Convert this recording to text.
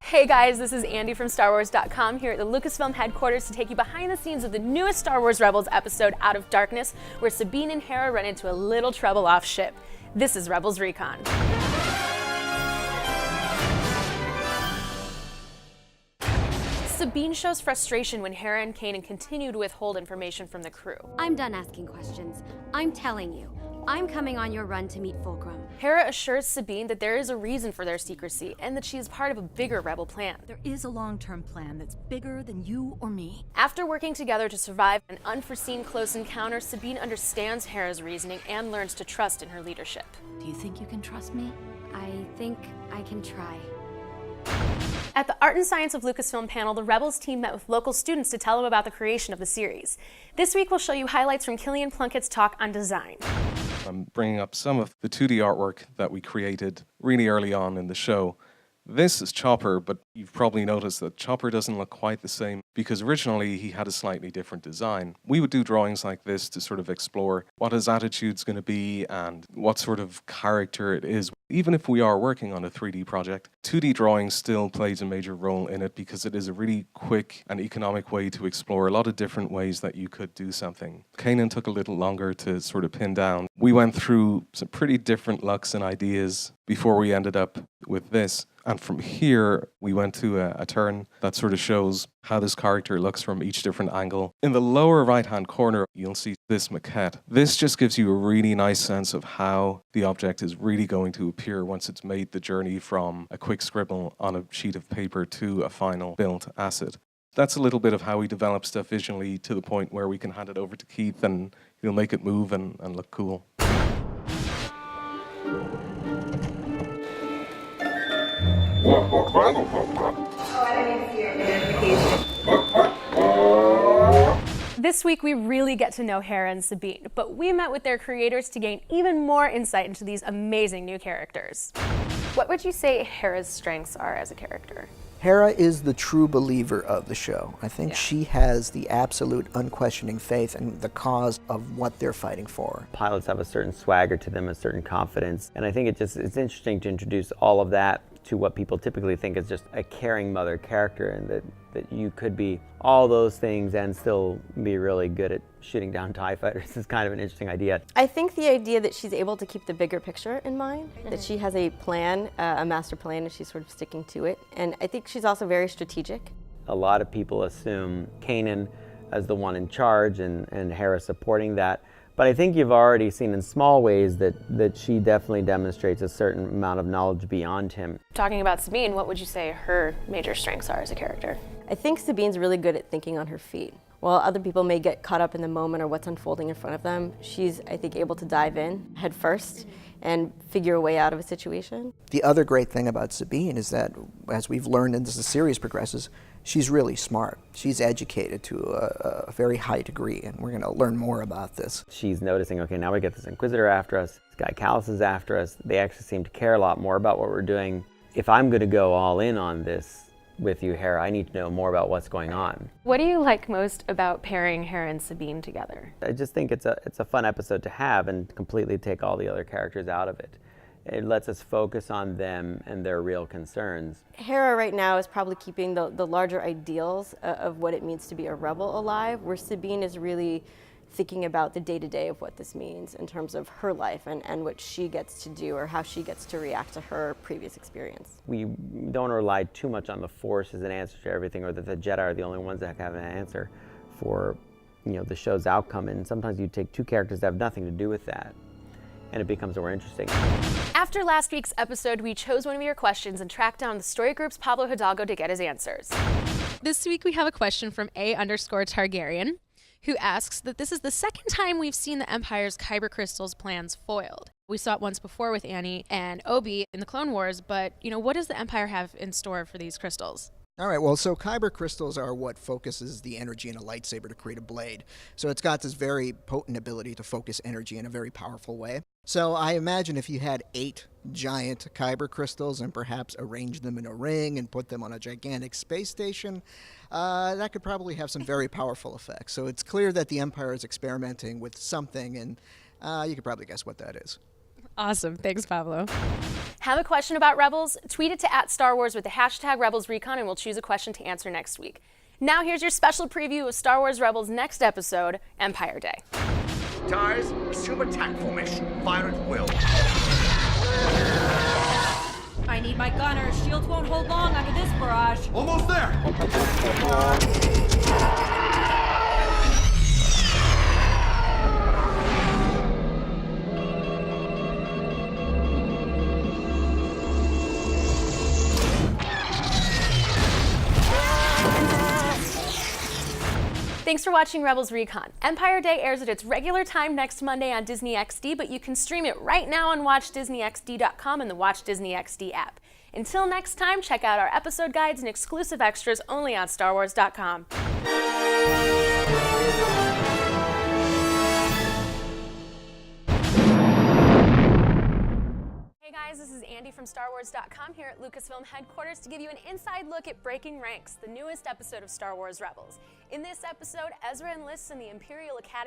Hey guys, this is Andy from StarWars.com here at the Lucasfilm headquarters to take you behind the scenes of the newest Star Wars Rebels episode, Out of Darkness, where Sabine and Hera run into a little trouble off ship. This is Rebels Recon. Sabine shows frustration when Hera and Kanan continue to withhold information from the crew. I'm done asking questions. I'm telling you. I'm coming on your run to meet Fulcrum. Hera assures Sabine that there is a reason for their secrecy and that she is part of a bigger rebel plan. There is a long-term plan that's bigger than you or me. After working together to survive an unforeseen close encounter, Sabine understands Hera's reasoning and learns to trust in her leadership. Do you think you can trust me? I think I can try. At the Art and Science of Lucasfilm panel, the Rebels team met with local students to tell them about the creation of the series. This week we'll show you highlights from Killian Plunkett's talk on design. I'm bringing up some of the 2D artwork that we created really early on in the show. This is Chopper, but you've probably noticed that Chopper doesn't look quite the same because originally he had a slightly different design. We would do drawings like this to sort of explore what his attitude's going to be and what sort of character it is. Even if we are working on a 3D project, 2D drawing still plays a major role in it because it is a really quick and economic way to explore a lot of different ways that you could do something. Kanan took a little longer to sort of pin down. We went through some pretty different looks and ideas before we ended up with this. And from here, we went to a turn that sort of shows how this character looks from each different angle. In the lower right-hand corner, you'll see this maquette. This just gives you a really nice sense of how the object is really going to appear once it's made the journey from a quick scribble on a sheet of paper to a final built asset. That's a little bit of how we develop stuff visually to the point where we can hand it over to Keith and he'll make it move and look cool. This week we really get to know Hera and Sabine, but we met with their creators to gain even more insight into these amazing new characters. What would you say Hera's strengths are as a character? Hera is the true believer of the show. I think she has the absolute unquestioning faith in the cause of what they're fighting for. Pilots have a certain swagger to them, a certain confidence, and I think it's interesting to introduce all of that to what people typically think is just a caring mother character, and that you could be all those things and still be really good at shooting down TIE fighters is kind of an interesting idea. I think the idea that she's able to keep the bigger picture in mind, that she has a plan, a master plan, and she's sort of sticking to it. And I think she's also very strategic. A lot of people assume Kanan as the one in charge and Hera supporting that. But I think you've already seen in small ways that she definitely demonstrates a certain amount of knowledge beyond him. Talking about Sabine, what would you say her major strengths are as a character? I think Sabine's really good at thinking on her feet. While other people may get caught up in the moment or what's unfolding in front of them, she's, I think, able to dive in head first and figure a way out of a situation. The other great thing about Sabine is that, as we've learned as the series progresses, she's really smart. She's educated to a very high degree, and we're going to learn more about this. She's noticing, okay, now we get this Inquisitor after us, this guy Callus is after us. They actually seem to care a lot more about what we're doing. If I'm going to go all in on this with you, Hera, I need to know more about what's going on. What do you like most about pairing Hera and Sabine together? I just think it's a fun episode to have and completely take all the other characters out of it. It lets us focus on them and their real concerns. Hera right now is probably keeping the larger ideals of what it means to be a rebel alive, where Sabine is really thinking about the day-to-day of what this means in terms of her life and what she gets to do or how she gets to react to her previous experience. We don't rely too much on the Force as an answer to everything, or that the Jedi are the only ones that have an answer for, the show's outcome. And sometimes you take two characters that have nothing to do with that, and it becomes more interesting. After last week's episode, we chose one of your questions and tracked down the story group's Pablo Hidalgo to get his answers. This week we have a question from A_Targaryen, who asks that this is the second time we've seen the Empire's Kyber crystals plans foiled. We saw it once before with Annie and Obi in the Clone Wars, but what does the Empire have in store for these crystals? All right, well, so Kyber crystals are what focuses the energy in a lightsaber to create a blade. So it's got this very potent ability to focus energy in a very powerful way. So I imagine if you had 8 giant Kyber crystals and perhaps arrange them in a ring and put them on a gigantic space station, that could probably have some very powerful effects. So it's clear that the Empire is experimenting with something, and you could probably guess what that is. Awesome. Thanks, Pablo. Have a question about Rebels? Tweet it to @StarWars with the hashtag RebelsRecon and we'll choose a question to answer next week. Now here's your special preview of Star Wars Rebels' next episode, Empire Day. TIEs, assume attack formation. Fire at will. I need my gunner. Shields won't hold long under this barrage. Almost there! Thanks for watching Rebels Recon. Empire Day airs at its regular time next Monday on Disney XD, but you can stream it right now on WatchDisneyXD.com and the Watch Disney XD app. Until next time, check out our episode guides and exclusive extras only on StarWars.com. Hey guys, this is Andy from StarWars.com here at Lucasfilm headquarters to give you an inside look at Breaking Ranks, the newest episode of Star Wars Rebels. In this episode, Ezra enlists in the Imperial Academy